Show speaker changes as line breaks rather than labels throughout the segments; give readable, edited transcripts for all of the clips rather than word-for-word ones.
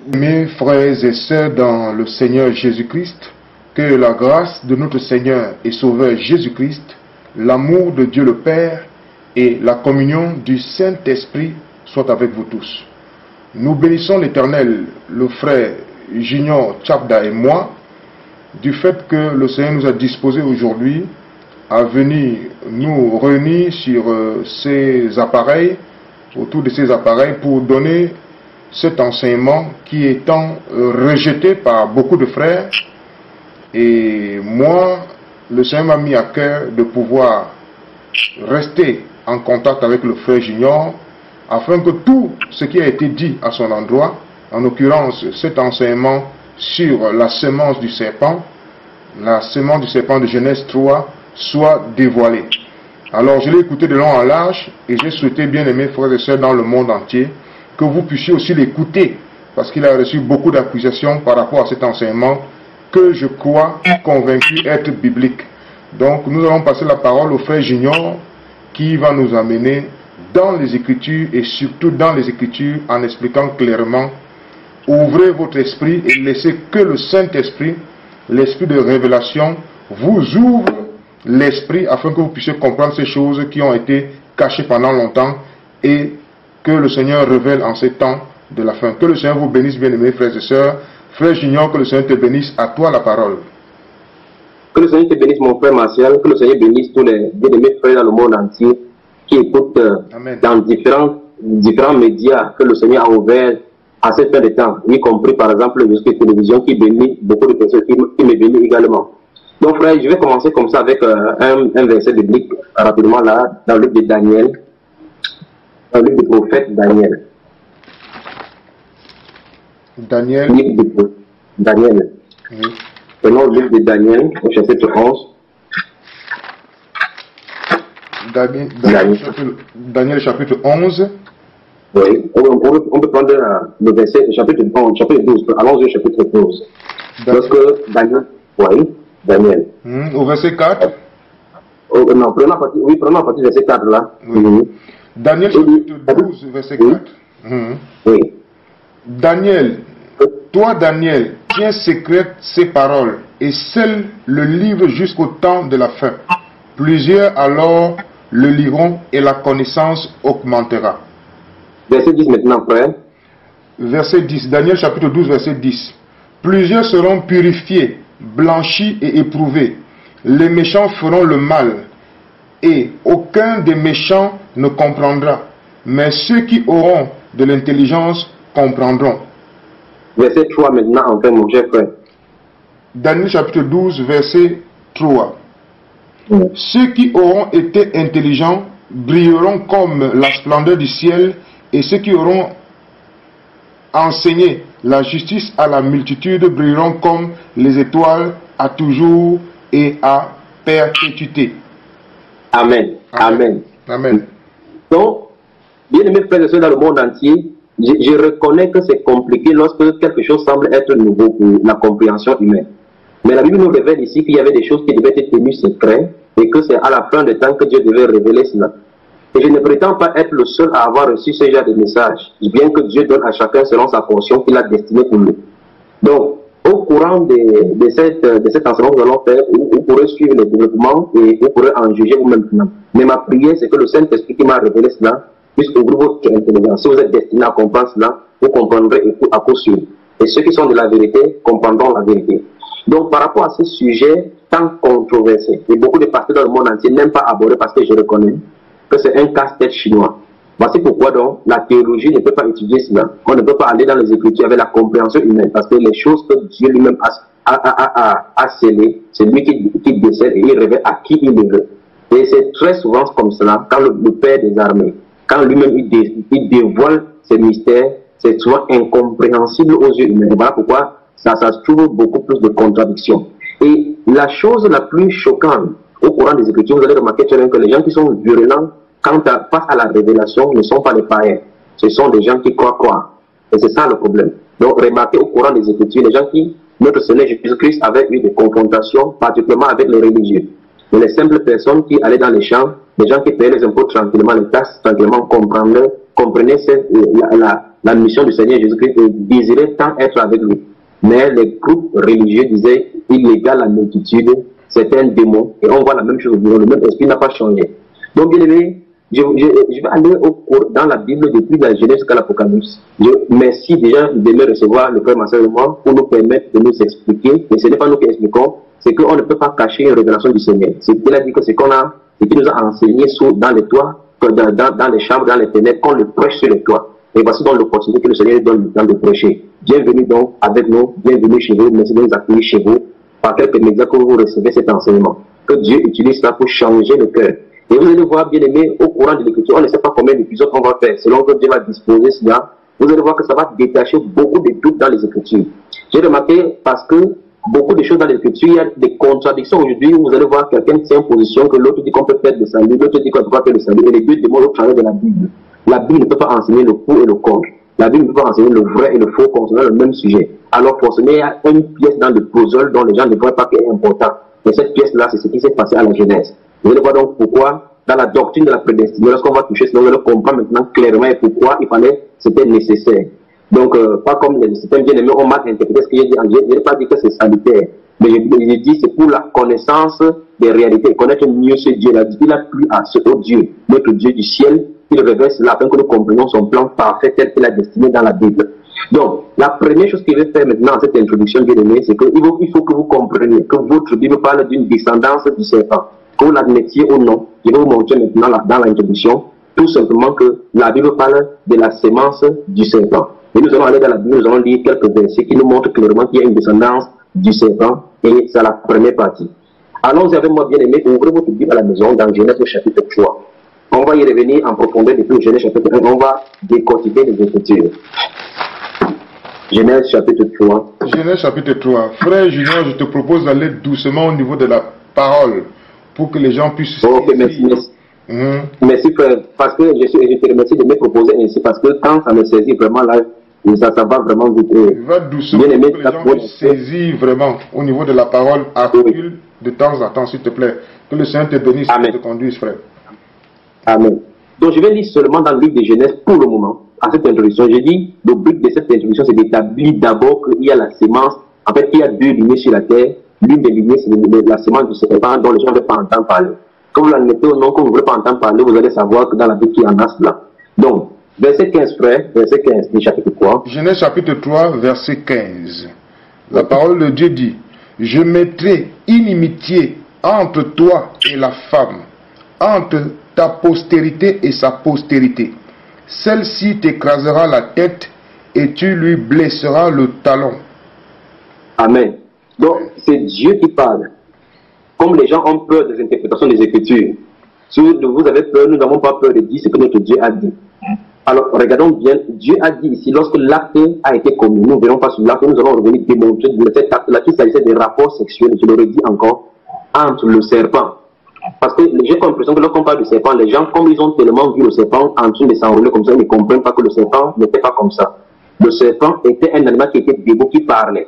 Mes frères et sœurs dans le Seigneur Jésus-Christ, que la grâce de notre Seigneur et Sauveur Jésus-Christ, l'amour de Dieu le Père et la communion du Saint-Esprit soient avec vous tous. Nous bénissons l'Éternel, le frère Junior Tchabda et moi, du fait que le Seigneur nous a disposé aujourd'hui à venir nous réunir sur ces appareils, autour de ces appareils, pour donner cet enseignement qui est tant rejeté par beaucoup de frères. Et moi, le Seigneur m'a mis à cœur de pouvoir rester en contact avec le frère Junior afin que tout ce qui a été dit à son endroit, en l'occurrence cet enseignement sur la semence du serpent de Genèse 3, soit dévoilé. Alors je l'ai écouté de long en large et j'ai souhaité, bien aimés frères et sœurs dans le monde entier, que vous puissiez aussi l'écouter, parce qu'il a reçu beaucoup d'accusations par rapport à cet enseignement que je crois convaincu être biblique. Donc nous allons passer la parole au frère Junior qui va nous amener dans les Écritures et surtout dans les Écritures en expliquant clairement. Ouvrez votre esprit et laissez que le Saint-Esprit, l'esprit de révélation, vous ouvre l'esprit afin que vous puissiez comprendre ces choses qui ont été cachées pendant longtemps et que le Seigneur révèle en ces temps de la fin. Que le Seigneur vous bénisse, bien-aimés frères et sœurs. Frère Junior, que le Seigneur te bénisse. À toi la parole.
Que le Seigneur te bénisse, mon frère Martial. Que le Seigneur bénisse tous les bien-aimés frères dans le monde entier qui écoutent dans différents médias que le Seigneur a ouverts à cette fin de temps, y compris par exemple les télévisions qui bénissent beaucoup de personnes qui me bénissent également. Donc frère, je vais commencer comme ça avec un verset biblique rapidement là, dans le livre de Daniel. Dans le livre du prophète Daniel.
Daniel.
Daniel. Oui. Prenons le livre de Daniel, au chapitre 11.
Daniel chapitre 11.
Oui, on peut prendre le verset, chapitre 12. Allons au chapitre 12. Lorsque Daniel. Oui, Daniel.
Au verset 4.
Non, prenons à partir du verset 4 là.
Oui. Daniel chapitre 12, verset 4.
Oui.
Daniel, toi Daniel, tiens secrète ces paroles et scelle le livre jusqu'au temps de la fin. Plusieurs alors le liront et la connaissance augmentera.
Verset 10 maintenant, frère.
Verset 10, Daniel chapitre 12, verset 10. Plusieurs seront purifiés, blanchis et éprouvés. Les méchants feront le mal et aucun des méchants ne comprendra. Mais ceux qui auront de l'intelligence comprendront.
Verset 3 maintenant, enfin, mon cher frère.
Daniel chapitre 12, verset 3. Ceux qui auront été intelligents brilleront comme la splendeur du ciel, et ceux qui auront enseigné la justice à la multitude brilleront comme les étoiles à toujours et à perpétuité.
Amen. Amen.
Amen.
Donc, bien aimés frères et sœurs dans le monde entier, je reconnais que c'est compliqué lorsque quelque chose semble être nouveau pour la compréhension humaine. Mais la Bible nous révèle ici qu'il y avait des choses qui devaient être tenues secrètes et que c'est à la fin des temps que Dieu devait révéler cela. Et je ne prétends pas être le seul à avoir reçu ce genre de message, bien que Dieu donne à chacun selon sa portion qu'il a destinée pour lui. Donc, au courant de cet enseignement que nous allons faire, vous pourrez suivre le développement et vous pourrez en juger vous-même. Mais ma prière, c'est que le Saint-Esprit qui m'a révélé cela puisse ouvrir votre intelligence. Si vous êtes destiné à comprendre cela, vous comprendrez à coup sûr. Et ceux qui sont de la vérité comprendront la vérité. Donc, par rapport à ce sujet tant controversé, et beaucoup de pasteurs dans le monde entier n'aiment pas aborder parce que je reconnais que c'est un casse-tête chinois. Voici pourquoi donc la théologie ne peut pas étudier cela. On ne peut pas aller dans les Écritures avec la compréhension humaine parce que les choses que Dieu lui-même a scellées, c'est lui qui décède et il révèle à qui il le veut. Et c'est très souvent comme cela quand le Père des armées, quand lui-même il dévoile ses mystères, c'est souvent incompréhensible aux yeux humains. Et voilà pourquoi ça se trouve beaucoup plus de contradictions. Et la chose la plus choquante au courant des Écritures, vous allez remarquer que les gens qui sont virulents face à la révélation ne sont pas les païens. Ce sont des gens qui croient. Et c'est ça le problème. Donc remarquez au courant des Écritures, les gens qui, notre Seigneur Jésus-Christ avait eu des confrontations, particulièrement avec les religieux. Mais les simples personnes qui allaient dans les champs, les gens qui payaient les impôts tranquillement, les taxes tranquillement, comprenaient la mission du Seigneur Jésus-Christ et désirait tant être avec lui. Mais les groupes religieux disaient, il égale la multitude, c'est un démon, et on voit la même chose au bureau, le même esprit n'a pas changé. Donc, bien aimé, je vais aller dans la Bible depuis la Genèse jusqu'à l'Apocalypse. Merci déjà de me recevoir, le frère, ma soeur et moi, pour nous permettre de nous expliquer. Et ce n'est pas nous qui expliquons, c'est qu'on ne peut pas cacher une révélation du Seigneur. C'est qu'il a dit que c'est qu'on a, et qu'il nous a enseigné dans les toits, dans les chambres, dans les fenêtres, qu'on le prêche sur les toits. Et voici donc l'opportunité que le Seigneur donne le temps de prêcher. Bienvenue donc avec nous, bienvenue chez vous, merci de nous accueillir chez vous, par quelques médias que vous recevez cet enseignement. Que Dieu utilise ça pour changer le cœur. Et vous allez voir, bien aimé, au courant de l'écriture, on ne sait pas combien d'épisodes on va faire, selon que Dieu va disposer cela. Vous allez voir que ça va détacher beaucoup de doutes dans les écritures. J'ai remarqué parce que beaucoup de choses dans les écritures, il y a des contradictions aujourd'hui. Vous allez voir quelqu'un tient une position que l'autre dit qu'on peut perdre le salut, l'autre dit qu'on ne peut pas perdre le salut, et les deux démons au travers de la Bible. La Bible ne peut pas enseigner le pour et le contre. La Bible ne peut pas enseigner le vrai et le faux concernant le même sujet. Alors forcément, il y a une pièce dans le puzzle dont les gens ne voient pas qu'elle est importante. Et cette pièce-là, c'est ce qui s'est passé à la Genèse. Vous allez voir donc pourquoi, dans la doctrine de la prédestinée, lorsqu'on va toucher cela, vous allez comprendre maintenant clairement et pourquoi il fallait, c'était nécessaire. Donc, pas comme les systèmes bien aimés, on m'a interprété ce que j'ai dit. Je n'ai pas dit que c'est salutaire. Mais je dis c'est pour la connaissance des réalités. Connaître mieux ce Dieu. Il a plu à ce Dieu, notre Dieu du ciel. Il révèle cela afin que nous comprenions son plan parfait tel qu'il a destiné dans la Bible. Donc, la première chose qu'il veut faire maintenant dans cette introduction, bien aimé, c'est qu'il faut que vous compreniez que votre Bible parle d'une descendance du serpent. Que vous l'admettiez ou non, je vais vous montrer maintenant dans l'introduction, tout simplement que la Bible parle de la sémence du serpent. Et nous allons aller dans la Bible, nous allons lire quelques versets qui nous montrent clairement qu'il y a une descendance du serpent, et c'est la première partie. Allons-y avec moi, bien aimé, ouvrez votre Bible à la maison dans Genèse chapitre 3. On va y revenir en profondeur depuis Genèse chapitre 1. On va décortiquer les Écritures. Genèse chapitre 3.
Genèse chapitre 3. Frère Junior, je te propose d'aller doucement au niveau de la parole pour que les gens puissent...
Ok, merci. Merci frère, parce que je te remercie de me proposer ainsi, parce que quand ça me saisit vraiment là, ça va vraiment vite.
Va doucement pour que les gens puissent saisir vraiment au niveau de la parole, articule de temps en temps, s'il te plaît. Que le Seigneur te bénisse et te conduise, frère.
Amen. Donc je vais lire seulement dans le livre de Genèse pour le moment, à cette introduction. J'ai dit, le but de cette introduction, c'est d'établir d'abord qu'il y a la sémence. En fait, il y a deux lignées sur la terre. L'une des lignées, c'est la sémence du serpent dont les gens ne veulent pas entendre parler. Quand vous l'admettez ou non, quand vous ne voulez pas entendre parler, vous allez savoir que dans la Bible, il y en a cela. Donc, verset 15, frère, verset 15 du chapitre 3.
Genèse chapitre 3, verset 15. La parole de Dieu dit, « Je mettrai inimitié entre toi et la femme, entre ta postérité et sa postérité. Celle-ci t'écrasera la tête et tu lui blesseras le talon. »
Amen. Donc, c'est Dieu qui parle. Comme les gens ont peur des interprétations des Écritures, si vous avez peur, nous n'avons pas peur de dire ce que notre Dieu a dit. Alors, regardons bien, Dieu a dit ici, lorsque l'acte a été commis, nous ne verrons pas sur l'acte, nous allons revenir démontrer de cet acte-là qu'il s'agissait des rapports sexuels, je l'aurais dit encore, entre le serpent. Parce que j'ai l'impression que lorsqu'on parle du serpent, les gens, comme ils ont tellement vu le serpent en train de s'enrouler comme ça, ils ne comprennent pas que le serpent n'était pas comme ça. Le serpent était un animal qui était debout, qui parlait.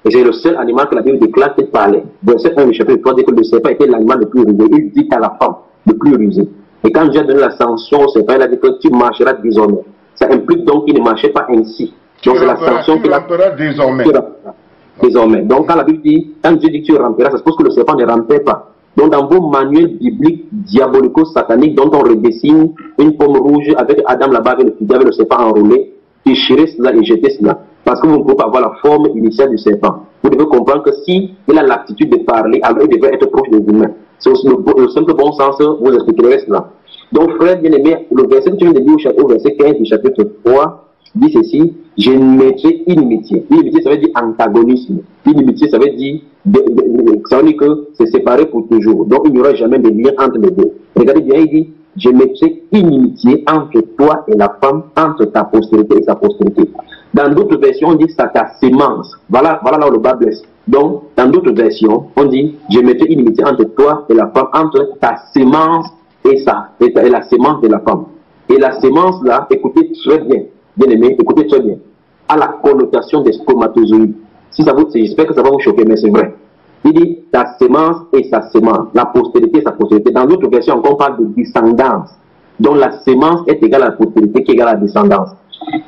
Et c'est le seul animal que la Bible déclare qui parlait. Verset 1 du chapitre 3 dit que le serpent était l'animal le plus rusé. Il dit à la femme, le plus rusé. Et quand Dieu a donné la sanction au serpent, il a dit que tu marcheras désormais. Ça implique donc qu'il ne marchait pas ainsi. Donc c'est la sanction qu'il a
désormais.
Désormais. Donc quand la Bible dit, quand Dieu dit que tu ramperas, ça suppose que le serpent ne rampait pas. Donc dans vos manuels bibliques diabolico-sataniques dont on redessine une pomme rouge avec Adam là-bas, avec le serpent enroulé, déchirez cela et jetez cela. Parce que vous ne pouvez pas avoir la forme initiale du serpent. Vous devez comprendre que si il a l'aptitude de parler, alors il devrait être proche des humains. C'est aussi le simple bon sens, vous expliquerez cela. Donc, frère bien-aimé, le verset que tu viens de lire au verset 15 du chapitre 3 dit ceci, je mettrai inimitié. Inimitié, ça veut dire antagonisme. Inimitié, ça veut dire que c'est séparé pour toujours. Donc, il n'y aura jamais de lien entre les deux. Regardez bien, il dit, je mettrai inimitié entre toi et la femme, entre ta postérité et sa postérité. Dans d'autres versions, on dit que c'est ta sémence. Voilà là où le bas blesse. Donc, dans d'autres versions, on dit, je mettrai inimitié entre toi et la femme, entre ta sémence et la sémence de la femme. Et la sémence là, écoutez très bien, bien aimé, écoutez très bien, a la connotation des spermatozoïdes. J'espère que ça va vous choquer, mais c'est vrai. Il dit ta sémence et sa sémence, la postérité et sa postérité. Dans d'autres versions, on parle de descendance. Donc la sémence est égale à la postérité qui est égale à la descendance.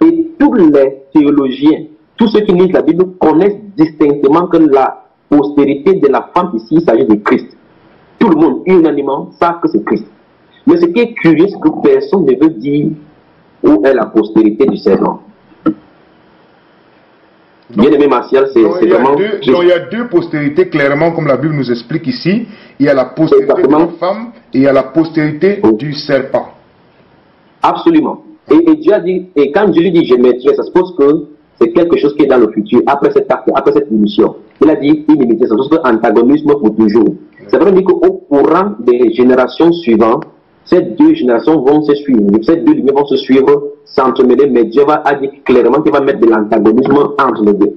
Et tous les théologiens, tous ceux qui lisent la Bible connaissent distinctement que la postérité de la femme ici, il s'agit de Christ. Tout le monde, unanimement, savent que c'est Christ. Mais ce qui est curieux, c'est que personne ne veut dire où est la postérité du serpent. Bien-aimé Martial, c'est vraiment...
Donc il y a deux postérités clairement, comme la Bible nous explique ici. Il y a la postérité de la femme et il y a la postérité du serpent.
Absolument. Et Dieu a dit, et quand Dieu lui dit je mettrai, ça suppose que c'est quelque chose qui est dans le futur, après cet acte, après cette émission. Il a dit inimité, ça suppose que antagonisme pour toujours. Ça veut dire qu'au courant des générations suivantes, ces deux générations vont se suivre, ces deux lignées vont se suivre, s'entremêler, mais Dieu a dit clairement qu'il va mettre de l'antagonisme entre les deux.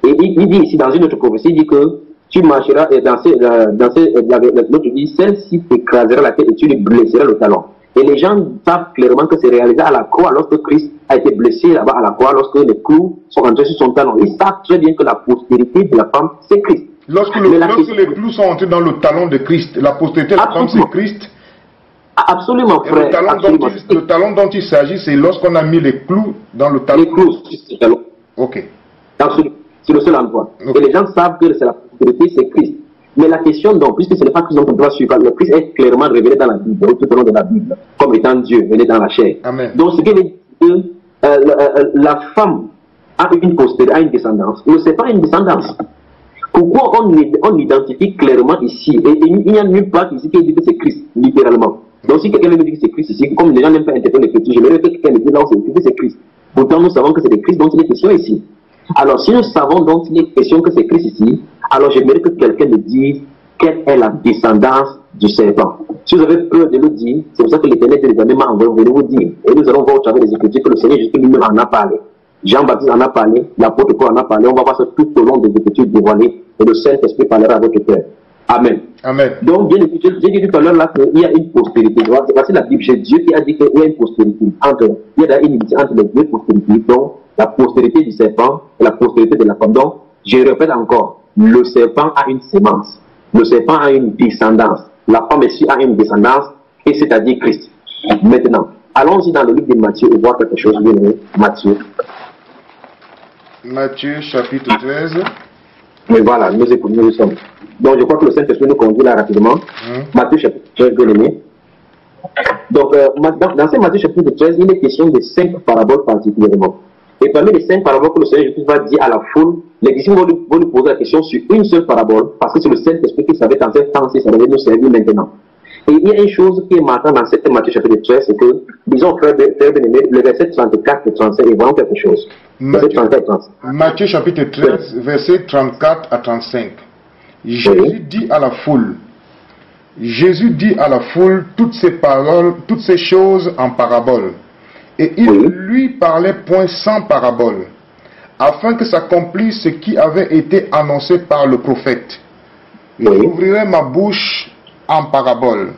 Et il dit ici dans une autre prophétie, il dit que tu marcheras, et l'autre dit, celle-ci t'écrasera la tête et tu lui blesseras le talon. Et les gens savent clairement que c'est réalisé à la croix lorsque Christ a été blessé là-bas à la croix, lorsque les clous sont rentrés sur son talon. Ils savent très bien que la postérité de la femme, c'est Christ.
Lorsque les clous sont entrés dans le talon de Christ, la postérité de la femme, c'est Christ.
Absolument,
et
frère.
Le talon dont il s'agit, c'est lorsqu'on a mis les clous dans le talon.
Les clous sur le talon.
Ok.
C'est le seul endroit.
Okay.
Et les gens savent que c'est la postérité, c'est Christ. Mais la question, donc, puisque ce n'est pas Christ dont on doit suivre, le Christ est clairement révélé dans la Bible, tout au long de la Bible, comme étant Dieu, venu dans la chair.
Amen.
Donc, ce qui veut dire que la femme a une postérité, a une descendance. Mais ce n'est pas une descendance. Pourquoi on identifie clairement ici, et il n'y a nulle part ici qui dit que c'est Christ, littéralement. Donc, si quelqu'un me dit que c'est Christ ici, comme les gens n'aiment pas interpréter les petits, j'aimerais que quelqu'un me dise là où c'est Christ. Pourtant, nous savons que c'est de Christ dont il est question ici. Alors, si nous savons donc qu'il est question que c'est Christ ici, alors j'aimerais que quelqu'un me dise quelle est la descendance du serpent. Si vous avez peur de le dire, c'est pour ça que l'Éternel de l'Éternel m'a envoyé vous dire. Et nous allons voir au travers des Écritures que le Seigneur Jésus lui-même en a parlé. Jean-Baptiste en a parlé, l'apôtre Paul en a parlé. On va voir ça tout au long des Écritures dévoilées et le Saint-Esprit parlera à votre cœur. Amen.
Amen.
Donc, bien écoutez, j'ai dit tout à l'heure là qu'il y a une postérité. Voici la Bible, c'est Dieu qui a dit qu'il y a une postérité. Il y a une unité entre les deux postérités. Donc, la postérité du serpent et la postérité de la femme. Donc, je répète encore, le serpent a une sémence. Le serpent a une descendance. La femme ici a une descendance, et c'est-à-dire Christ. Maintenant, allons-y dans le livre de Matthieu et voir quelque chose bien aimé.
Matthieu chapitre 13.
Mais voilà, nous sommes. Donc je crois que le Saint-Esprit nous conduit là rapidement. Matthieu chapitre 13, bien aimé. Donc dans ce Matthieu chapitre 13, il est question de 5 paraboles particulièrement. Et parmi les 5 paraboles que le Seigneur Jésus va dire à la foule, les disciples vont lui poser la question sur une seule parabole, parce que c'est le Saint-Esprit qui savait dans cette temps si ça devait nous servir maintenant. Et il y a une chose qui est marquante dans cette Matthieu chapitre 13, c'est que, disons, frère bien-aimé, le verset 34 et 35, et voyons quelque chose.
Matthieu chapitre 13, verset 34 à 35. Jésus dit à la foule, toutes ces paroles, toutes ces choses en paraboles. Et il lui parlait point sans parabole, afin que s'accomplisse ce qui avait été annoncé par le prophète. J'ouvrirai ma bouche en parabole.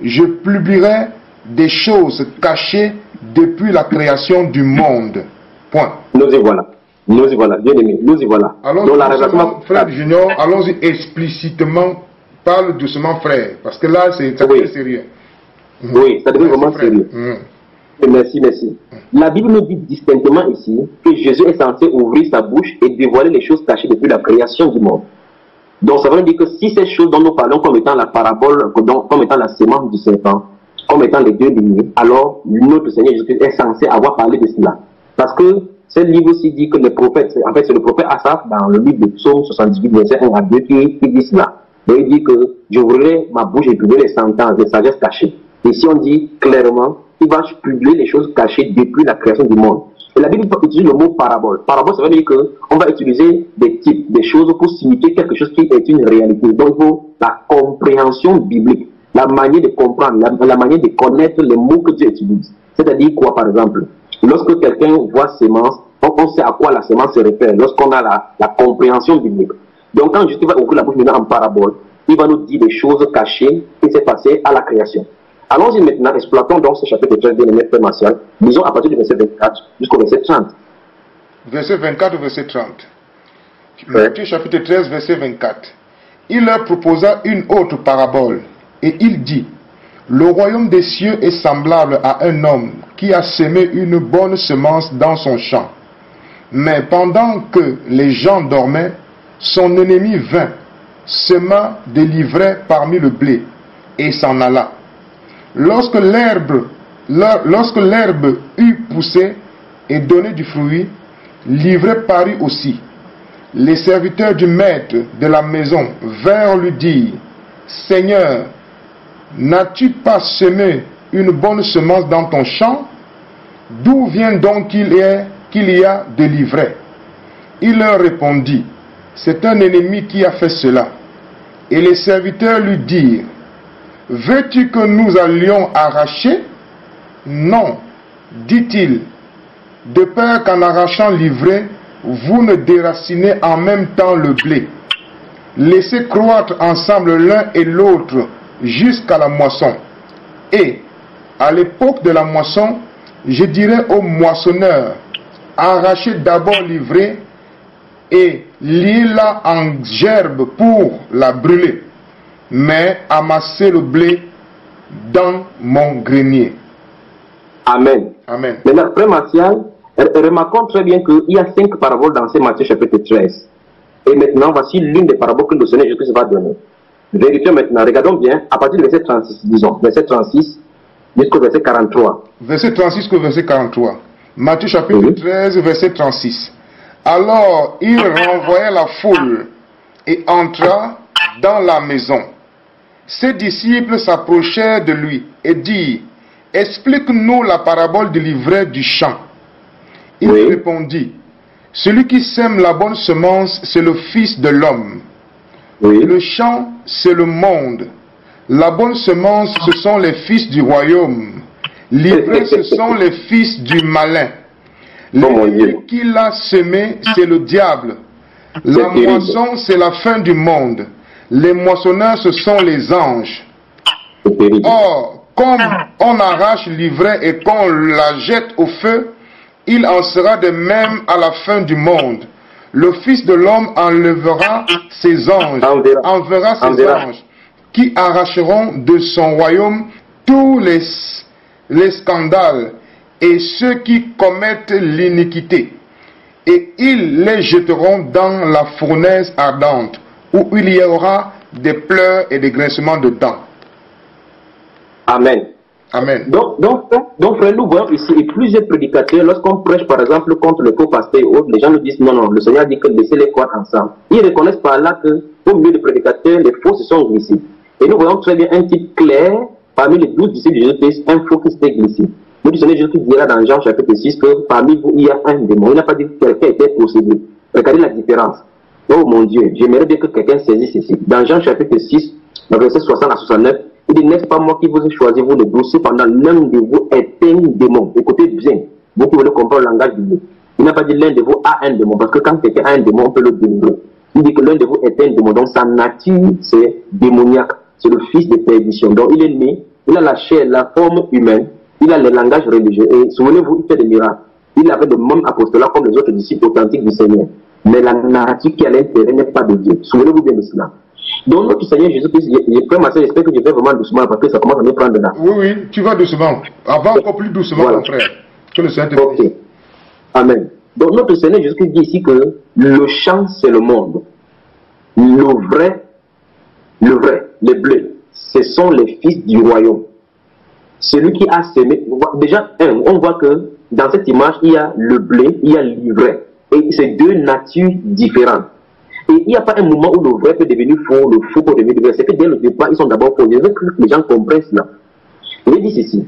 Je publierai des choses cachées depuis la création du monde. Point.
Nous y voilà. Nous y voilà. Bien aimé. Nous y voilà.
Allons-y, frère Junior, allons-y explicitement. Parle doucement, frère. Parce que là, ça devient sérieux.
Oui, ça devient vraiment sérieux. Merci. La Bible nous dit distinctement ici que Jésus est censé ouvrir sa bouche et dévoiler les choses cachées depuis la création du monde. Donc ça veut dire que si ces choses dont nous parlons comme étant la parabole, comme étant la sémence du serpent, comme étant les deux lignées, alors notre Seigneur Jésus est censé avoir parlé de cela. Parce que ce livre aussi dit que les prophètes, en fait c'est le prophète Asaph dans le livre de Psaume 78, verset 1 à 2 qui dit cela. Donc il dit que j'ouvrirai ma bouche et publierai les sentences, les sagesses cachées. Ici on dit clairement qu'il va publier les choses cachées depuis la création du monde. Et la Bible utilise le mot parabole. Parabole, ça veut dire qu'on va utiliser des types, des choses pour signifier quelque chose qui est une réalité. Donc, il faut la compréhension biblique, la manière de comprendre, la manière de connaître les mots que Dieu utilise. C'est-à-dire quoi, par exemple? Lorsque quelqu'un voit sémence, on sait à quoi la sémence se réfère, lorsqu'on a la compréhension biblique. Donc, quand Jésus va ouvrir la bouche maintenant en parabole, il va nous dire des choses cachées qui s'est passé à la création. Allons-y maintenant, exploitons donc ce chapitre 13 bien aimé frère Martial, disons à partir du verset 24 jusqu'au verset 30.
Verset 24 au verset 30. Matthieu chapitre 13, verset 24. Il leur proposa une autre parabole, et il dit, le royaume des cieux est semblable à un homme qui a semé une bonne semence dans son champ. Mais pendant que les gens dormaient, son ennemi vint, sema des livrets parmi le blé, et s'en alla. Lorsque l'herbe eut poussé et donné du fruit, l'ivraie parut aussi. Les serviteurs du maître de la maison vinrent lui dire, « Seigneur, n'as-tu pas semé une bonne semence dans ton champ? D'où vient donc qu'il y a de l'ivraie? » Il leur répondit, « C'est un ennemi qui a fait cela. » Et les serviteurs lui dirent, « Veux-tu que nous allions arracher? » Non, dit-il, de peur qu'en arrachant l'ivraie, vous ne déracinez en même temps le blé. Laissez croître ensemble l'un et l'autre jusqu'à la moisson. Et, à l'époque de la moisson, je dirai aux moissonneurs, arrachez d'abord l'ivraie et liez-la en gerbe pour la brûler, mais amassez le blé dans mon grenier.
Amen.
Amen.
Maintenant, frère Martial, remarquons très bien qu'il y a 5 paraboles dans ce Matthieu chapitre 13. Et maintenant, voici l'une des paraboles que le Seigneur Jésus va donner. Vérifions maintenant, regardons bien, à partir du verset 36, disons, verset 36 jusqu'au verset 43.
Verset 36 jusqu'au verset 43. Matthieu chapitre 13, verset 36. Alors il renvoya la foule et entra dans la maison. Ses disciples s'approchèrent de lui et dirent, « Explique-nous la parabole de l'ivraie du champ. » Il répondit, « Celui qui sème la bonne semence, c'est le Fils de l'homme. Le champ, c'est le monde. La bonne semence, ce sont les fils du royaume. L'ivraie, ce sont les fils du malin. L'ennemi qui l'a semé, c'est le diable. La moisson, c'est la fin du monde. Les moissonneurs, ce sont les anges. Or, comme on arrache l'ivraie et qu'on la jette au feu, il en sera de même à la fin du monde. Le Fils de l'homme enlèvera ses anges, enverra ses anges, qui arracheront de son royaume tous les scandales et ceux qui commettent l'iniquité. Et ils les jetteront dans la fournaise ardente, où il y aura des pleurs et des grincements de dents.
Amen.
Amen.
Donc, frère, nous voyons ici, et plusieurs prédicateurs, lorsqu'on prêche par exemple contre le faux pasteur et autres, les gens nous disent non, le Seigneur dit que laissez-les croire ensemble. Ils reconnaissent par là que, au milieu des prédicateurs, les faux se sont glissés. Et nous voyons très bien un type clair, parmi les 12 disciples de Jésus-Christ, un faux qui s'était glissé. Nous, le Seigneur Jésus dira dans Jean chapitre 6 que parmi vous, il y a un démon. Il n'a pas dit que quelqu'un était possédé. Regardez la différence. Oh mon Dieu, j'aimerais bien que quelqu'un saisisse ici. Dans Jean chapitre 6, verset 60 à 69, il dit, n'est-ce pas moi qui vous ai choisi, vous les 12, cependant l'un de vous est un démon. Écoutez bien, vous qui voulez comprendre le langage du Dieu. Il n'a pas dit l'un de vous a un démon, parce que quand quelqu'un a un démon, on peut le délivrer. Il dit que l'un de vous est un démon, donc sa nature, c'est démoniaque. C'est le fils de perdition. Donc il est né, il a la chair, la forme humaine, il a le langage religieux. Et souvenez-vous, il fait des miracles. Il avait le même apostolat comme les autres disciples authentiques du Seigneur. Mais la nature qui est à l'intérieur n'est pas de Dieu. Souvenez-vous bien de cela. Donc notre Seigneur Jésus-Christ, j'espère que je vais vraiment doucement parce que ça commence à me prendre là.
Oui, tu vas doucement. Avant encore plus doucement, voilà. Mon frère. Que le Seigneur te bénisse.
Amen. Donc notre Seigneur Jésus-Christ dit ici que le champ c'est le monde. Le vrai, les bleus, ce sont les fils du royaume. Celui qui a semé, déjà, on voit que dans cette image, il y a le blé, il y a l'ivraie. Et c'est deux natures différentes. Et il n'y a pas un moment où le vrai peut devenir faux, le faux peut devenir vrai. C'est que dès le départ, ils sont d'abord faux. Je veux que les gens comprennent cela. Il dit ceci.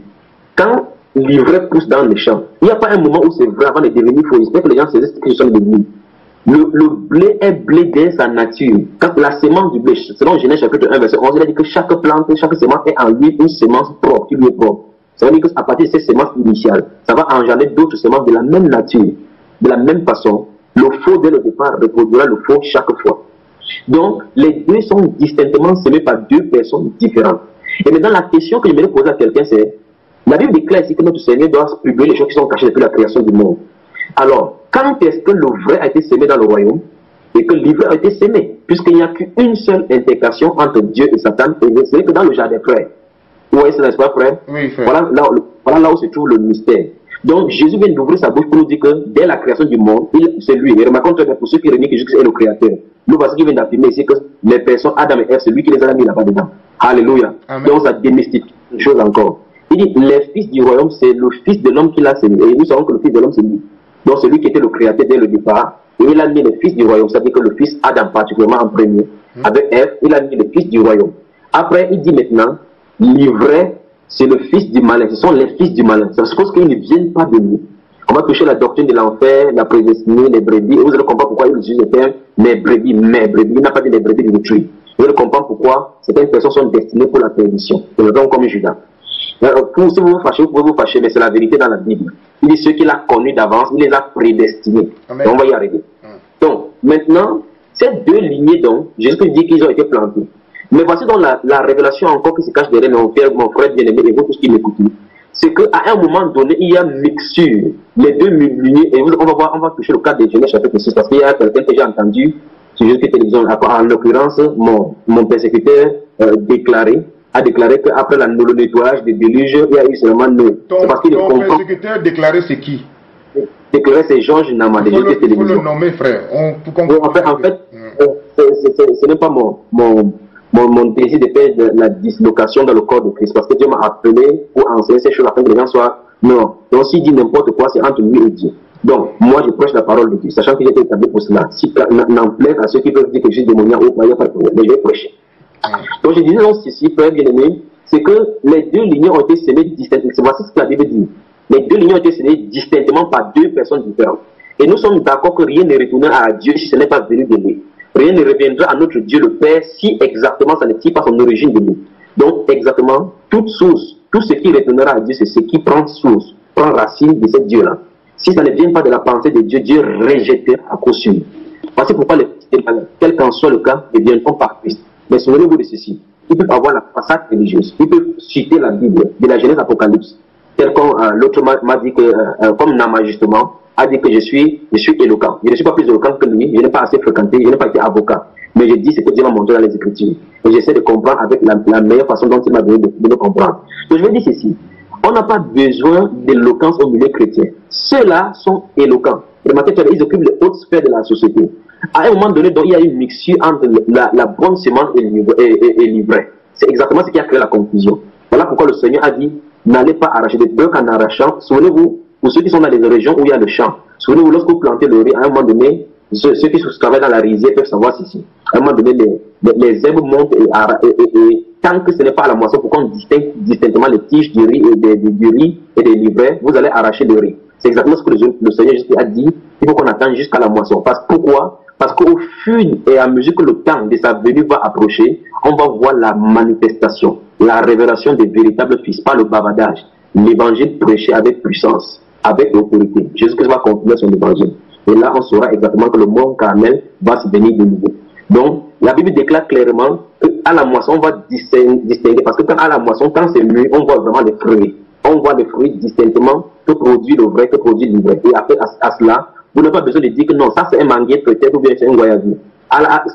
Quand l'ivraie pousse dans le champ, il n'y a pas un moment où c'est vrai avant de devenir faux. J'espère que les gens saisissent ce que je suis devenu. Le blé est blé dans sa nature. Quand la semence du blé, selon Genèse chapitre 1, verset 11, il a dit que chaque plante, chaque semence est en lui une semence propre, qui lui est propre. Ça veut dire qu'à partir de cette semence initiale, ça va engendrer d'autres semences de la même nature, de la même façon. Le faux dès le départ reproduira le faux chaque fois. Donc, les deux sont distinctement semés par deux personnes différentes. Et maintenant, la question que je voudrais poser à quelqu'un, c'est, la Bible déclare ici que notre Seigneur doit publier les choses qui sont cachées depuis la création du monde. Alors, quand est-ce que le vrai a été semé dans le royaume et que l'ivraie a été semé? Puisqu'il n'y a qu'une seule intégration entre Dieu et Satan, et c'est que dans le jardin frère, Vous voyez, n'est-ce pas, frère?
Oui, frère.
Voilà là où se trouve le mystère. Donc, Jésus vient d'ouvrir sa bouche pour nous dire que dès la création du monde, c'est lui. Et remarquons très bien, pour ceux qui renient que Jésus est le créateur, nous voici qui vient d'affirmer ici que les personnes, Adam et Ève, c'est lui qui les a mis là-bas dedans. Alléluia.
Amen.
Donc, ça démystifie une chose encore. Il dit, les fils du royaume, c'est le fils de l'homme qui l'a sémé. Et nous savons que le fils de l'homme, c'est lui. Donc, celui qui était le créateur dès le départ. Et il a mis le fils du royaume. C'est-à-dire que le fils Adam, particulièrement en premier, avec Ève, il a mis le fils du royaume. Après, il dit maintenant, l'ivraie, c'est le fils du malin. Ce sont les fils du malin. C'est parce qu'ils ne viennent pas de lui. On va toucher la doctrine de l'enfer, la prédestinée, les brebis. Et vous allez comprendre pourquoi il utilise le terme mes brebis. Il n'a pas dit les brebis du tree. Vous allez comprendre pourquoi certaines personnes sont destinées pour la perdition. Comme Judas. Si vous vous fâchez, vous pouvez vous fâcher, mais c'est la vérité dans la Bible. Il dit ceux qu'il a connus d'avance, il les a prédestinés.
Amen.
Donc on va y arriver. Donc, maintenant, ces deux lignées, donc, Jésus dit qu'ils ont été plantés. Mais voici donc la révélation encore qui se cache derrière mon frère bien-aimé et vous tous qui m'écoutez. C'est qu'à un moment donné, il y a mixture. Les deux lignées, et on va toucher le cas de Genèse chapitre 6, parce qu'il y a quelqu'un que j'ai entendu sur une télévision, en l'occurrence, mon persécuteur a déclaré qu'après le nettoyage des déluges, il y a eu seulement Noé.
Ton persécuteur déclaré, c'est qui?
Déclaré, c'est Georges Nama, de Jésus Télévision.
Il faut le nommer, frère.
En fait, ce n'est pas mon désir de faire de la dislocation dans le corps de Christ, parce que Dieu m'a appelé pour enseigner ces choses afin que les gens soient non. Donc s'il dit n'importe quoi, c'est entre lui et Dieu. Donc moi je prêche la parole de Dieu, sachant qu'il était établi pour cela. Si n'en plaise à ceux qui peuvent dire que je suis démoniaque ou pas, il n'y a pas de problème, mais je vais prêcher. Donc je disais donc ceci, frère bien-aimé, c'est que les deux lignées ont été sémées distinctement. Voici ce que la Bible dit. Les deux lignées ont été sémées distinctement par deux personnes différentes. Et nous sommes d'accord que rien ne retournera à Dieu si ce n'est pas venu de lui. Rien ne reviendra à notre Dieu le Père si exactement ça ne tire pas son origine de lui. Donc exactement, toute source, tout ce qui retournera à Dieu, c'est ce qui prend source, prend racine de ce Dieu-là. Si ça ne vient pas de la pensée de Dieu, Dieu rejettera à cause de lui. Voici pourquoi les quel qu'en soit le cas, ne viendront pas Christ. Mais souvenez-vous de ceci. Ils peuvent avoir la façade religieuse. Ils peuvent citer la Bible, de la Genèse Apocalypse. Tel comme l'autre m'a dit que, comme Nama justement, a dit que je suis éloquent. Je ne suis pas plus éloquent que lui, je n'ai pas assez fréquenté, je n'ai pas été avocat. Mais je dis ce que Dieu m'a montré dans les Écritures. Et j'essaie de comprendre avec la meilleure façon dont il m'a donné de le comprendre. Donc je vais dire ceci. On n'a pas besoin d'éloquence au milieu chrétien. Ceux-là sont éloquents. Remarquez, ils occupent les hautes sphères de la société. À un moment donné, donc, il y a une mixture entre la bonne semence et l'ivraie. C'est exactement ce qui a créé la confusion. Voilà pourquoi le Seigneur a dit, n'allez pas arracher des bœufs en arrachant. Souvenez-vous, pour ceux qui sont dans les régions où il y a le champ, souvenez-vous, lorsque vous plantez le riz, à un moment donné, ceux qui travaillent dans la rizière peuvent savoir ceci. À un moment donné, les herbes montent et tant que ce n'est pas à la moisson, pour qu'on distingue distinctement les tiges du riz et des livrets, vous allez arracher le riz. C'est exactement ce que le Seigneur a dit. Il faut qu'on attende jusqu'à la moisson. Pourquoi? Parce qu'au fur et à mesure que le temps de sa venue va approcher, on va voir la manifestation, la révélation des véritables fils, pas le bavardage. L'évangile prêché avec puissance, avec autorité. Jésus-Christ va continuer son évangile. Et là, on saura exactement que le monde carmel va se venir de nouveau. Donc, la Bible déclare clairement qu'à la moisson, on va distinguer. Parce que quand à la moisson, quand c'est mûr, on voit vraiment les fruits. On voit les fruits distinctement que produit le vrai, que produit l'ivraie. Et après, à cela, vous n'avez pas besoin de dire que non, ça c'est un manguier peut-être ou bien c'est un goyavier.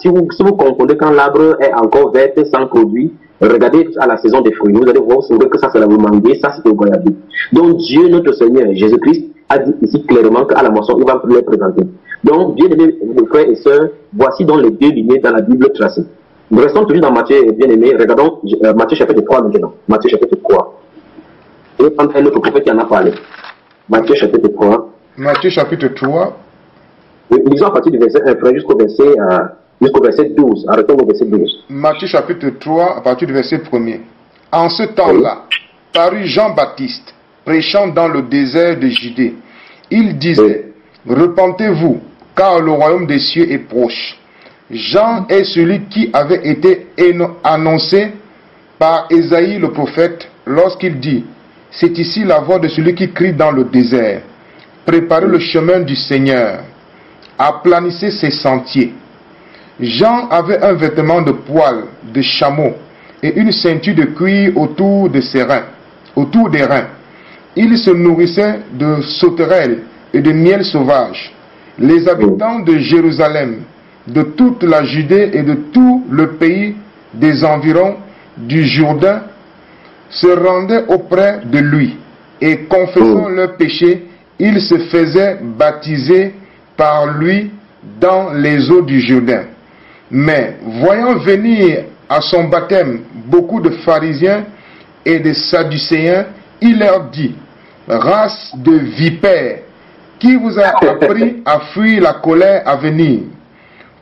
Si vous confondez quand l'arbre est encore vert sans produit, regardez à la saison des fruits. Vous allez voir que ça c'est le manguier, ça c'est le goyavier. Donc Dieu, notre Seigneur, Jésus-Christ, a dit ici clairement qu'à la moisson, il va les présenter. Donc, bien aimés frères et sœurs, voici donc les deux lignées dans la Bible tracées. Nous restons toujours dans Matthieu, bien aimés. Regardons Matthieu chapitre 3 maintenant. Matthieu chapitre 3. Et prendre un autre prophète qui en a parlé. Matthieu chapitre 3.
Matthieu chapitre 3.
Lisons à partir du verset 1 frère, jusqu'au verset 12. Arrêtons au verset 12.
Matthieu chapitre 3, à partir du verset 1er. En ce temps-là, parut Jean-Baptiste, prêchant dans le désert de Judée. Il disait, repentez-vous, car le royaume des cieux est proche. Jean est celui qui avait été annoncé par Ésaïe le prophète lorsqu'il dit, c'est ici la voix de celui qui crie dans le désert. Préparez le chemin du Seigneur, aplanissez ses sentiers. Jean avait un vêtement de poil de chameau et une ceinture de cuir autour des reins. Il se nourrissait de sauterelles et de miel sauvage. Les habitants de Jérusalem, de toute la Judée et de tout le pays des environs du Jourdain se rendaient auprès de lui et confessant leurs péchés, ils se faisaient baptiser par lui dans les eaux du Jourdain. Mais voyant venir à son baptême beaucoup de pharisiens et de sadducéens, il leur dit: race de vipères, qui vous a appris à fuir la colère à venir?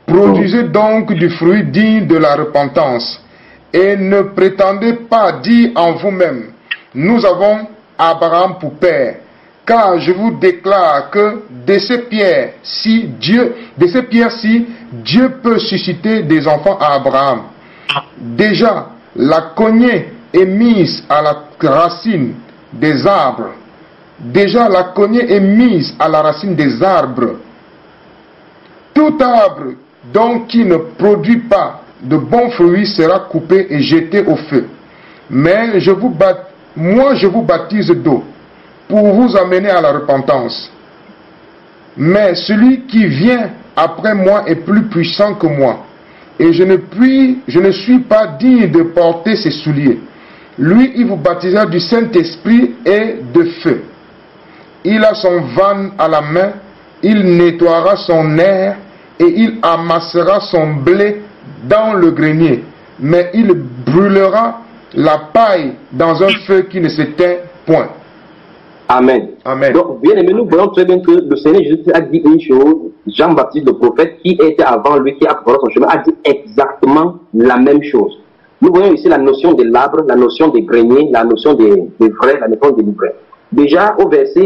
Produisez donc du fruit digne de la repentance, et ne prétendez pas dire en vous-même: nous avons Abraham pour père. Car je vous déclare que de ces pierres-ci, Dieu peut susciter des enfants à Abraham. Déjà, la cognée est mise à la racine des arbres. Déjà, la cognée est mise à la racine des arbres. Tout arbre donc qui ne produit pas de bons fruits sera coupé et jeté au feu. Mais moi je vous baptise d'eau pour vous amener à la repentance. Mais celui qui vient après moi est plus puissant que moi, et je ne suis pas digne de porter ses souliers. Lui, il vous baptisera du Saint-Esprit et de feu. Il a son van à la main, il nettoiera son aire, et il amassera son blé dans le grenier, mais il brûlera la paille dans un feu qui ne s'éteint point.
Amen.
Amen.
Donc, bien aimé, nous voyons très bien que le Seigneur Jésus a dit une chose. Jean-Baptiste, le prophète, qui était avant lui, qui a préparé son chemin, a dit exactement la même chose. Nous voyons ici la notion de l'arbre, la notion des greniers, la notion des vrais, la notion des livrets. Déjà, au verset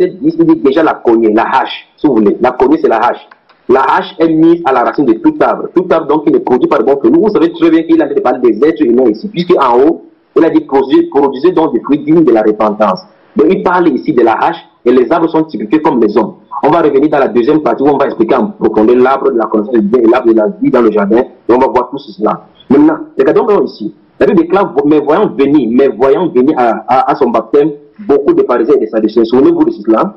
10, il dit déjà la cognée, la hache, si vous voulez. La cognée, c'est la hache. La hache est mise à la racine de tout arbre. Tout arbre, donc, qui ne produit pas de bons fruits. Vous savez très bien qu'il a parlé des êtres humains ici, puisqu'en haut, il a dit produisez donc des fruits dignes de la repentance. Donc il parle ici de la hache, et les arbres sont typifiés comme les hommes. On va revenir dans la deuxième partie où on va expliquer en profondeur l'arbre de la connaissance du bien et l'arbre de la vie dans le jardin, et on va voir tout cela. Maintenant, regardons ici. La Bible déclare, mais voyant venir à son baptême beaucoup de pharisiens et de sadducéens. Souvenez-vous de cela.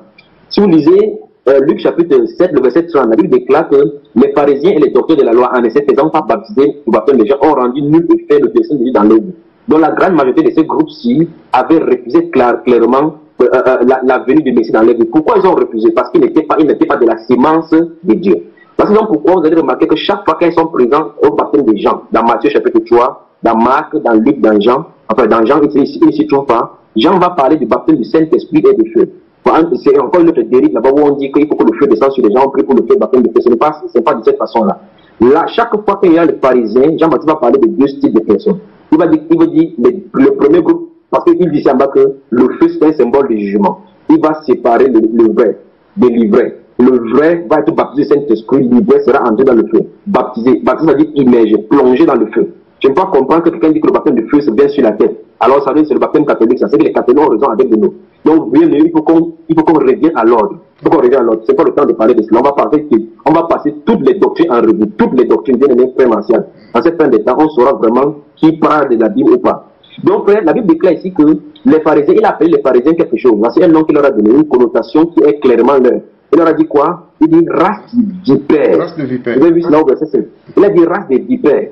Si vous lisez Luc chapitre 7, le verset 30, la Bible déclare que les pharisiens et les docteurs de la loi, en essai faisant pas baptiser le baptême des gens, ont rendu nul et fait le dessein de Dieu dans l'œuvre. Donc la grande majorité de ces groupes-ci avaient refusé clairement la venue du Messie dans leur vie. Pourquoi ils ont refusé? Parce qu'ils n'étaient pas de la sémence de Dieu. Parce que donc pourquoi vous allez remarquer que chaque fois qu'ils sont présents au baptême de Jean, dans Matthieu chapitre 3, dans Marc, dans Luc, dans Jean, enfin dans Jean, il ne s'y trouve pas, Jean va parler du baptême du Saint-Esprit et du feu. C'est encore une autre dérive là-bas où on dit qu'il faut que le feu descende sur les gens, on prie pour le feu, baptême de feu. Ce n'est pas de cette façon-là. Là, chaque fois qu'il y a les pharisiens, Jean-Baptiste va parler de deux styles de personnes. Il va dire le premier groupe, parce qu'il dit en bas que le feu c'est un symbole de jugement. Il va séparer le vrai de l'ivraie. Le vrai va être baptisé Saint-Esprit, l'ivraie sera entré dans le feu. Baptisé va dire immergé, plongé dans le feu. Je ne peux pas comprendre que quelqu'un dit que le baptême de feu c'est bien sur la tête. Alors ça veut dire que c'est le baptême catholique, ça c'est que les catholiques ont raison avec de nous. Donc bien il faut qu'on revienne à l'ordre. C'est pas le temps de parler de cela. On va passer toutes les doctrines en revue, toutes les doctrines bien aimées frères martiales. En cette fin de temps, on saura vraiment qui parle de la Bible ou pas. Donc frère, la Bible déclare ici que les pharisiens, il a appelé les pharisiens quelque chose. C'est un nom qu'il leur a donné, une connotation qui est clairement leur. Il leur a dit quoi? Il dit race de vipères.
Race de vipères.
Vous avez vu cela au verset 7. Il a dit race de vipères.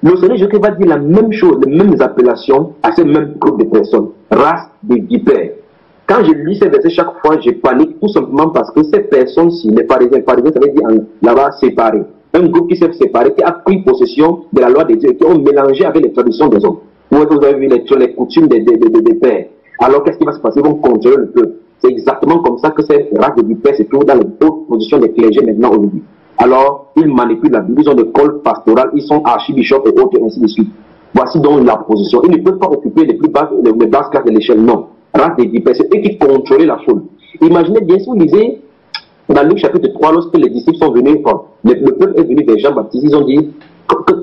Le Seigneur Jésus va dire la même chose, les mêmes appellations à ce même groupe de personnes. Race de vipères. Quand je lis ces versets, chaque fois, je panique tout simplement parce que ces personnes-ci, les pharisiens, ça veut dire là-bas séparés. Un groupe qui s'est séparé, qui a pris possession de la loi de Dieu, qui ont mélangé avec les traditions des hommes. Vous avez vu les coutumes des pères. Alors qu'est-ce qui va se passer? Ils vont contrôler le peuple. C'est exactement comme ça que ces races de vipères se trouvent dans les hautes positions des clergés maintenant aujourd'hui. Alors, ils manipulent la Bible, ils ont des cols pastorales, ils sont archibishops et autres, et ainsi de suite. Voici donc la position. Ils ne peuvent pas occuper les basses classes de l'échelle, non. Race des vipères, c'est eux qui contrôlent la foule. Imaginez bien, si vous lisez dans Luc chapitre 3, lorsque les disciples sont venus, le peuple est venu vers Jean-Baptiste, ils ont dit,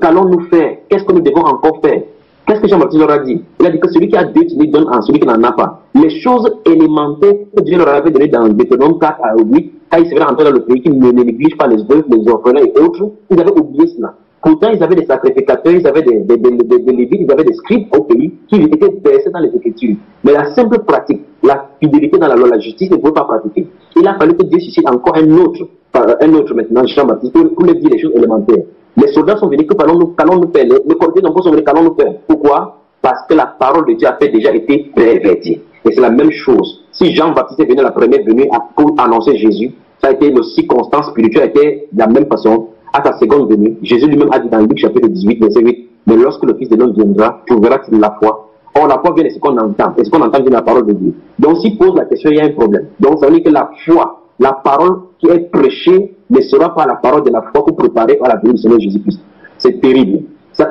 qu'allons-nous faire? Qu'est-ce que nous devons encore faire? Qu'est-ce que Jean-Baptiste leur a dit? Il a dit que celui qui a 2 tuniques donne à celui qui n'en a pas. Les choses élémentaires que Dieu leur avait données dans Deutéronome 4 à 8, quand ils se veulent entrer dans le pays, qu'ils ne négligent pas les veuves, les orphelins et autres, ils avaient oublié cela. Pourtant, ils avaient des sacrificateurs, ils avaient des lévites, ils avaient des scribes au pays qui étaient versés dans les Écritures. Mais la simple pratique, la fidélité dans la loi, la justice, ils ne pouvaient pas pratiquer. Il a fallu que Dieu suscite encore un autre maintenant, Jean-Baptiste, pour leur dire les choses élémentaires. Les soldats sont venus, qu'allons-nous faire? Les commandants sont venus, qu'allons-nous faire? Pourquoi? parce que la parole de Dieu a déjà été pervertie. Et c'est la même chose. Si Jean-Baptiste est venu la première venue pour annoncer Jésus, ça a été une circonstance spirituelle, était de la même façon. À sa seconde venue, Jésus lui-même a dit dans Luc chapitre 18, verset 8, mais lorsque le Fils de l'homme viendra, trouvera-t-il la foi? Or, la foi vient de ce qu'on entend, et ce qu'on entend vient de la parole de Dieu. Donc, s'il pose la question, il y a un problème. Donc, ça veut dire que la foi, la parole qui est prêchée, ne sera pas la parole de la foi pour préparer à la venue du Seigneur Jésus-Christ. C'est terrible.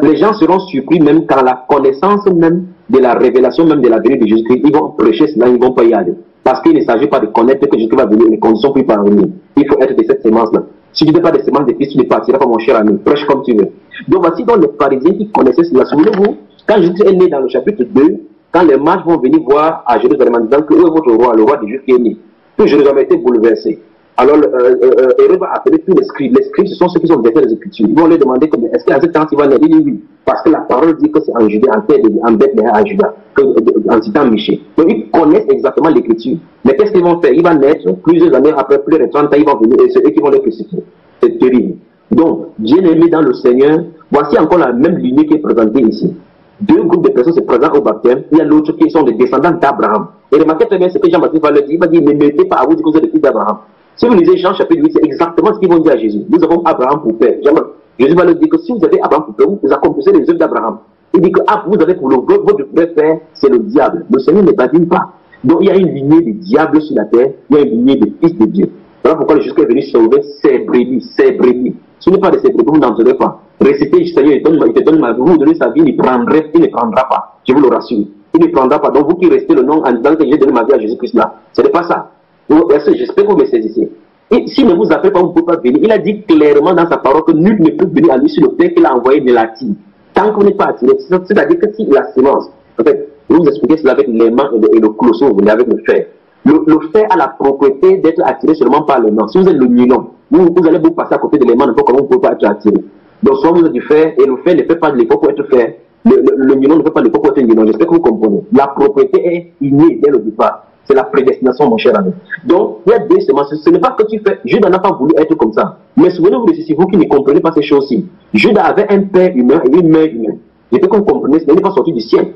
Les gens seront surpris même quand la connaissance même de la révélation même de la venue de Jésus-Christ, ils vont prêcher cela, ils ne vont pas y aller. Parce qu'il ne s'agit pas de connaître que Jésus va venir, les conditions pour y parvenir. Il faut être de cette semence-là. Si tu n'es pas de semence de fils, tu ne partiras pas, mon cher ami. Prêche comme tu veux. Donc voici donc les pharisiens qui connaissaient cela. Souvenez-vous, quand Jésus est né dans le chapitre 2, quand les mages vont venir voir à Jérusalem en disant que où est votre roi, le roi des Juifs qui est né, tout Jérusalem a été bouleversé. Alors Hérode va appeler tous les scribes. Les scribes, ce sont ceux qui ont versé les Écritures. Ils vont leur demander est-ce qu'à cette temps il va naître? Il dit oui. Parce que la parole dit que c'est en Judée, en Bethléem, à Juda, en citant Michée. Donc ils connaissent exactement l'Écriture. Mais qu'est-ce qu'ils vont faire? Il va naître plusieurs années après, plus de 30 ans, ils vont venir et c'est eux qui vont les crucifier. C'est terrible. Donc, bien-aimé dans le Seigneur, voici encore la même lignée qui est présentée ici. Deux groupes de personnes se présentent au baptême. Il y a l'autre qui sont des descendants d'Abraham. Et remarquez très bien ce que Jean-Baptiste va leur dire. Il va dire, ne mettez pas à vous dire que vous êtes des fils d'Abraham. Si vous lisez Jean chapitre 8, c'est exactement ce qu'ils vont dire à Jésus. Nous avons Abraham pour père. Jésus va leur dire que si vous avez Abraham pour père, vous accomplissez les œuvres d'Abraham. Il dit que vous avez pour votre vrai père, c'est le diable. Le Seigneur ne badine pas. Donc il y a une lignée de diables sur la terre, il y a une lignée de fils de Dieu. Voilà pourquoi le Jésus est venu sauver ses brebis, ses brebis. Ce n'est pas de ses brebis, vous n'entrez pas. Récitez, Seigneur, il te donne ma vie, vous donnez sa vie, il ne prendra pas. Je vous le rassure. Il ne prendra pas. Donc vous qui restez le nom en disant que j'ai donné ma vie à Jésus-Christ là, ce n'est pas ça. J'espère que vous me saisissez. Et s'il ne vous appelle pas, vous ne pouvez pas venir. Il a dit clairement dans sa parole que nul ne peut venir à lui sur le Père qu'il a envoyé de l'attire. Tant que vous n'êtes pas attiré, c'est-à-dire que si la semence, en fait, vous expliquez cela avec l'aimant et le closon, vous venez avec le fer. Le fer a la propriété d'être attiré seulement par l'aimant. Si vous êtes le nylon, vous allez vous passer à côté de l'aimant, donc vous ne pouvez pas être attiré. Donc soit vous êtes du fer, et le fer ne fait pas de l'effort pour être fer. Le nylon ne fait pas de l'effort pour être nylon. J'espère que vous comprenez. La propriété est innée dès le départ. C'est la prédestination, mon cher ami. Donc, il y a deux semences. Ce n'est pas que tu fais. Judas n'a pas voulu être comme ça. Mais souvenez-vous de ceci, vous qui ne comprenez pas ces choses-ci. Judas avait un père humain et une mère humaine. Je peux que vous compreniez, ce n'est pas sorti du ciel.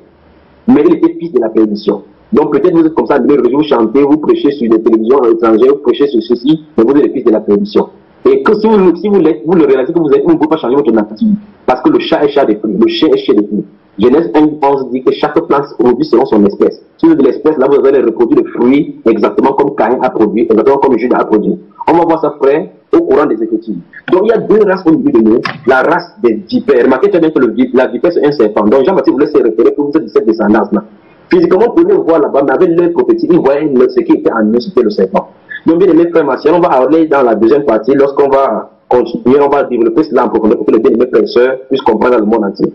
Mais il était fils de la perdition. Donc peut-être vous êtes comme ça, vous chantez, vous prêchez sur des télévisions étrangères, vous prêchez sur ceci, mais vous êtes le fils de la perdition. Et que si vous le réalisez que vous ne pouvez pas changer votre nature. Parce que le chat est chat de pluie, le chien est chien de pluie. Genèse 1:11 dit que chaque plante produit selon son espèce. Si vous avez de l'espèce, là vous allez reproduire le fruit exactement comme Caïn a produit, exactement comme Judas a produit. On va voir ça, frère, au courant des Écritures. Donc il y a deux races au milieu de nous, la race des vipères. Remarquez très bien que la vipère c'est un serpent. Donc Jean-Baptiste voulait se référer pour vous êtes de cette descendance-là. Physiquement, vous pouvez voir là-bas, mais avec l'œil prophétique, ils voyaient ce qui était en eux, c'était le serpent. Donc bien aimés frères, ma sœur, on va aller dans la deuxième partie, lorsqu'on va continuer, on va développer cela en profondeur pour que les bien aimés frères et sœurs puissent comprendre dans le monde entier.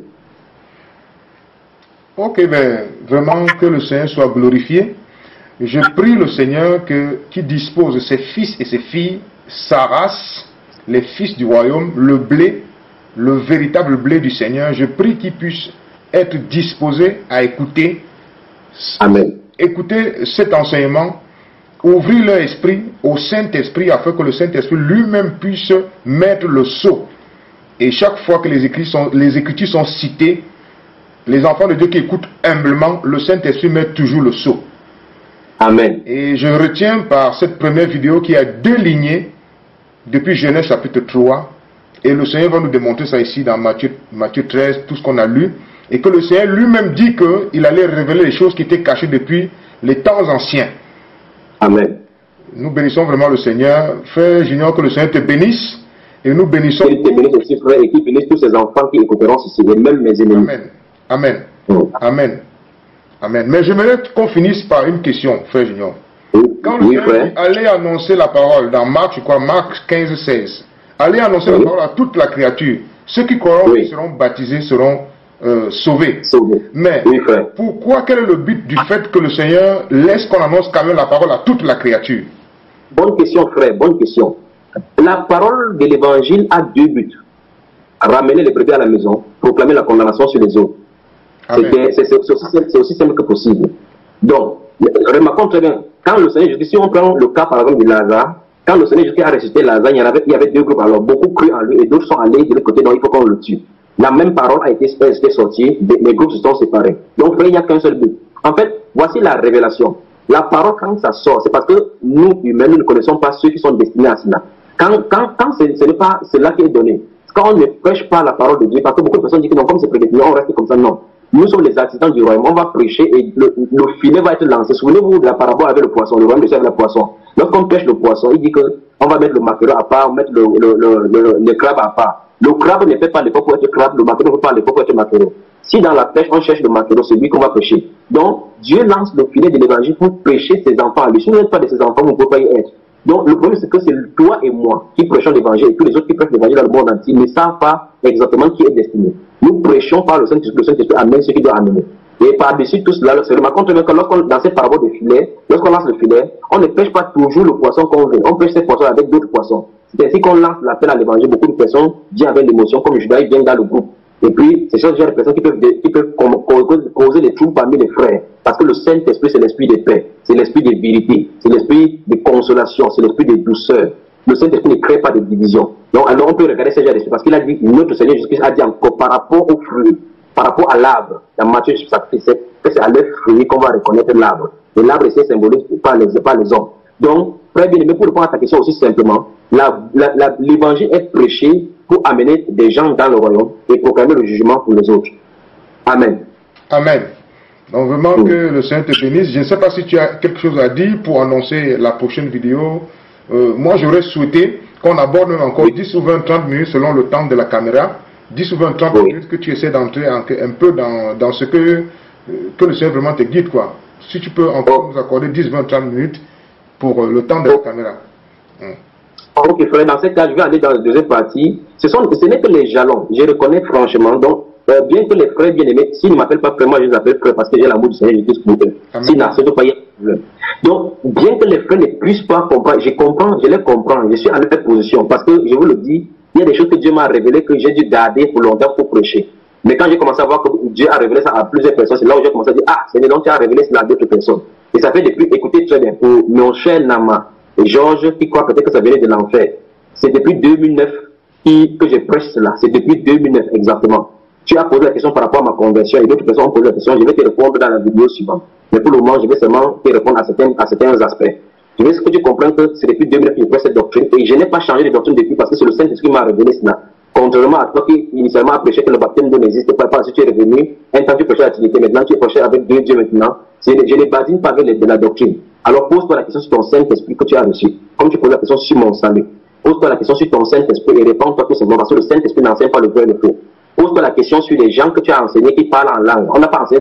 Ok, ben, vraiment que le Seigneur soit glorifié. Je prie le Seigneur qu'il dispose ses fils et ses filles, sa race, les fils du royaume, le blé, le véritable blé du Seigneur. Je prie qu'ils puissent être disposés à écouter,
Amen.
Écouter cet enseignement, ouvrir leur esprit au Saint-Esprit afin que le Saint-Esprit lui-même puisse mettre le sceau. Et chaque fois que les Écritures sont citées, les enfants de Dieu qui écoutent humblement, le Saint-Esprit met toujours le sceau.
Amen.
Et je retiens par cette première vidéo qu'il y a deux lignées depuis Genèse chapitre 3. Et le Seigneur va nous démontrer ça ici dans Matthieu 13, tout ce qu'on a lu. Et que le Seigneur lui-même dit qu'il allait révéler les choses qui étaient cachées depuis les temps anciens.
Amen.
Nous bénissons vraiment le Seigneur. Frère Junior, que le Seigneur te bénisse. Et nous bénissons.
Qu'il te bénisse aussi, frère, et qu'il bénisse tous ces enfants qui écouteront ceci, et même mes ennemis.
Amen. Amen. Amen. Amen. Mais j'aimerais qu'on finisse par une question, frère Junior. Quand le Seigneur allait annoncer la parole dans Marc, je crois, Marc 15-16, allez annoncer la parole à toute la créature. Ceux qui croiront, qui seront baptisés, seront sauvés. Mais pourquoi, quel est le but du fait que le Seigneur laisse qu'on annonce quand même la parole à toute la créature?
Bonne question, frère, bonne question. La parole de l'évangile a deux buts. Ramener les brebis à la maison, proclamer la condamnation sur les autres. C'est aussi simple que possible. Donc, remarquons très bien, quand le Seigneur Jésus, si on prend le cas par exemple de Lazare, quand le Seigneur Jésus a ressuscité Lazare, il y avait deux groupes. Alors beaucoup crurent en lui et d'autres sont allés de l'autre côté, donc il faut qu'on le tue. La même parole a été sortie, les groupes se sont séparés. Donc, frère, il n'y a qu'un seul but. En fait, voici la révélation. La parole, quand ça sort, c'est parce que nous, humains, nous ne connaissons pas ceux qui sont destinés à cela. Quand ce n'est pas cela qui est donné, quand on ne prêche pas la parole de Dieu, parce que beaucoup de personnes disent que non, comme c'est prédestiné, on reste comme ça, non. Nous sommes les assistants du royaume, on va prêcher et le filet va être lancé. Souvenez-vous de la parabole avec le poisson, le royaume de Dieu avec le poisson. Lorsqu'on pêche le poisson, il dit qu'on va mettre le maquereau à part, on va mettre le crabe à part. Le crabe ne fait pas l'effort pour être crabe, le maquereau ne fait pas l'effort pour être maquereau. Si dans la pêche, on cherche le maquereau, c'est lui qu'on va pêcher. Donc, Dieu lance le filet de l'évangile pour prêcher ses enfants à lui. Si vous n'êtes pas de ses enfants, vous ne pouvez pas y être. Donc, le problème, c'est que c'est toi et moi qui prêchons l'évangile et tous les autres qui prêchent l'évangile dans le monde entier ne savent pas exactement qui est destiné. Nous prêchons par le Saint-Esprit amène ce qu'il doit amener. Et par-dessus tout cela, c'est remarquable que dans cette parabole de filet, lorsqu'on lance le filet, on ne pêche pas toujours le poisson qu'on veut. On pêche ces poissons avec d'autres poissons. C'est ainsi qu'on lance l'appel à l'évangile. Beaucoup de personnes viennent avec l'émotion, comme Judas vient dans le groupe. Et puis, c'est ce genre de personnes qui peuvent causer des troubles parmi les frères. Parce que le Saint-Esprit, c'est l'esprit de paix, c'est l'esprit de vérité, c'est l'esprit de consolation, c'est l'esprit de douceur. Le Saint-Esprit ne crée pas de division. Donc, alors on peut regarder ce genre d'esprit parce qu'il a dit, notre Seigneur Jésus-Christ a dit encore par rapport aux fruits, par rapport à l'arbre, dans Matthieu, c'est à leur fruit qu'on va reconnaître l'arbre. Et l'arbre, c'est symbolisé par les hommes. Donc, frère bien-aimé, pour répondre à ta question aussi simplement, l'évangile est prêché pour amener des gens dans le royaume et proclamer le jugement pour les autres. Amen.
Amen. Donc vraiment que le Seigneur te bénisse. Je ne sais pas si tu as quelque chose à dire pour annoncer la prochaine vidéo. Moi, j'aurais souhaité qu'on aborde encore 10 ou 20, 30 minutes selon le temps de la caméra. 10 ou 20, 30 minutes que tu essaies d'entrer un peu dans ce que le Seigneur vraiment te guide, quoi. Si tu peux encore nous accorder 10, 20, 30 minutes pour le temps de la caméra.
Ok, frère, dans ce cas, je vais aller dans la deuxième partie. Ce n'est que les jalons, je reconnais franchement. Donc, bien que les frères bien-aimés, s'ils ne m'appellent pas frère, moi je les appelle frère parce que j'ai l'amour du Seigneur Jésus pour eux. S'ils n'acceptent pas, il y a un problème. Donc, bien que les frères ne puissent pas comprendre, je les comprends, je suis à leur position. Parce que, je vous le dis, il y a des choses que Dieu m'a révélées que j'ai dû garder pour longtemps pour prêcher. Mais quand j'ai commencé à voir que Dieu a révélé ça à plusieurs personnes, c'est là où j'ai commencé à dire, ah, Seigneur, donc tu as révélé cela à d'autres personnes. Et ça fait depuis, écoutez très bien, pour mon cher Nama et Georges qui croient peut-être que ça venait de l'enfer. C'est depuis 2009 que je prêche cela. C'est depuis 2009 exactement. Tu as posé la question par rapport à ma conversion et d'autres personnes ont posé la question. Je vais te répondre dans la vidéo suivante. Mais pour le moment, je vais seulement te répondre à certains aspects. Je veux que tu comprennes que c'est depuis 2009 que je prêche cette doctrine et je n'ai pas changé de doctrine depuis parce que c'est le Saint-Esprit qui m'a révélé cela. Contrairement à toi qui initialement a prêché que le baptême d'eau n'existe pas, parce que tu es revenu, un temps tu prêchais la Trinité, maintenant tu prêches avec deux dieux maintenant. Je ne badine pas avec de la doctrine. Alors pose-toi la question sur ton Saint-Esprit que tu as reçu. Comme tu poses la question sur mon salut. Pose-toi la question sur ton Saint-Esprit et réponds-toi tout simplement parce que le Saint-Esprit n'enseigne pas le vrai et le faux. Pose-toi la question sur les gens que tu as enseignés qui parlent en langue. On n'a pas enseigné